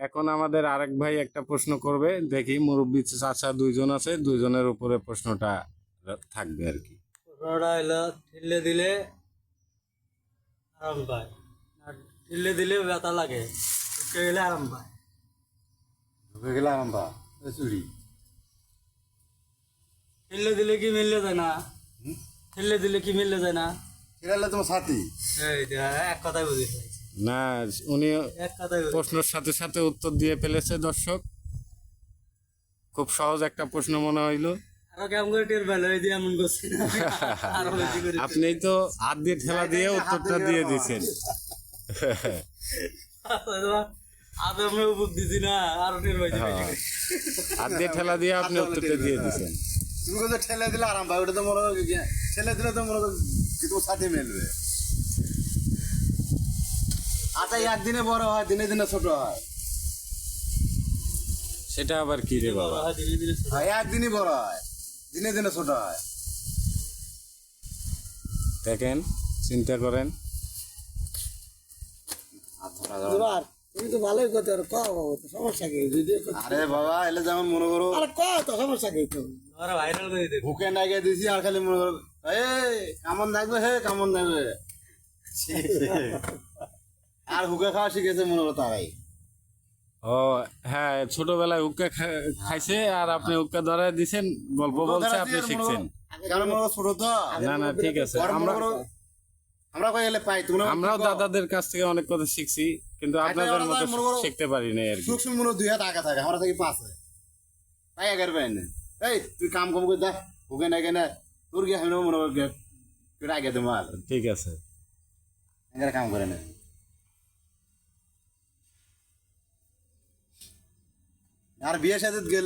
এখন আমাদের আরেক ভাই একটা প্রশ্ন করবে, দেখি মুরব্বী চাচা দুইজন আছে, দুইজনের উপরে প্রশ্নটা থাকবে আর কি। প্রশ্নটা হলো ঠেলে দিলে আরাম পায়, আর ঠেলে দিলে ব্যথা লাগে, ঢুকে গেলে আরাম পায়। ঢুকে গেলাম আমরা চুরি। ঠেলে দিলে কি মিললে যায় না? ঠেলে দিলে কি মিললে যায় না? সেটা হলো তোমার সাথী। এই যে এক কথাই বুঝে ফেলেছি, না, উনি এক কথাই বুঝে। প্রশ্নের সাথে সাথে উত্তর দিয়ে ফেলেছে দর্শক। খুব সহজ একটা প্রশ্ন মনে হইলো। আরো কেমন করে টের পেলো, এই যে এমন করছি না, আরো বেশি করে। আপনি তো হাত দিয়ে ঠেলা দিয়ে উত্তরটা দিয়ে দিচ্ছেন। আজ আমরা উপর দিছি না, আরো টের পাইছি বেশি করে। হাত দিয়ে ঠেলা দিয়ে আপনি উত্তরটা দিয়ে দিচ্ছেন। তুমি কোথাও ঠেলে দিলে আরাম পায়, ওটা তো মনে হয় ঠেলে দিলে তো মনে হয় কি তোমার সাথে মিলবে। আচ্ছা, একদিনে বড় হয়, দিনে দিনে ছোট হয়। সেটা আবার কি রে বাবা? ধীরে ধীরে ছোট। একদিনই বড় হয়, দিনে দিনে ছোট হয়। দেখেন, চিন্তা করেন। এবার তুমি তো ভালোই করতে পারো, কও তো সমস্যা কি? ভিডিও আরে বাবা, এলে যেমন মনে করো আরে কও তো সমস্যা কি? তো ওরা ভাইরাল করে দেবে। ভুকে নাগে দিছি, আর খালি মনে করো কামন থাকবে, কামন থাকবে। আর হুকে খাওয়া শিখেছে মনে করো তারাই। ও হ্যাঁ, ছোটবেলায় হুক্কা খাইছে আর আপনি হুক্কা ধরে দিছেন, গল্প বলছে, আপনি শিখছেন। কারণ মনে করো ছোট তো। না না, ঠিক আছে। আর মনে করো আমরা কই এলে পাই, তোমরা আমরাও দাদাদের কাছ থেকে অনেক কথা শিখছি, কিন্তু আপনাদের মতো শিখতে পারি না আর কি। সূক্ষ্ম মনে দুই হাত আগে থাকে, আমরা থাকি পাঁচে, তাই এগার পাই না। এই তুই কাম কম করে দেখ, হুকে না কেন তোর গিয়ে আমি মনে করো কেটে আগে দেবো, আর ঠিক আছে। এগারে কাম করে না। আর বিয়ে সাথে গেলে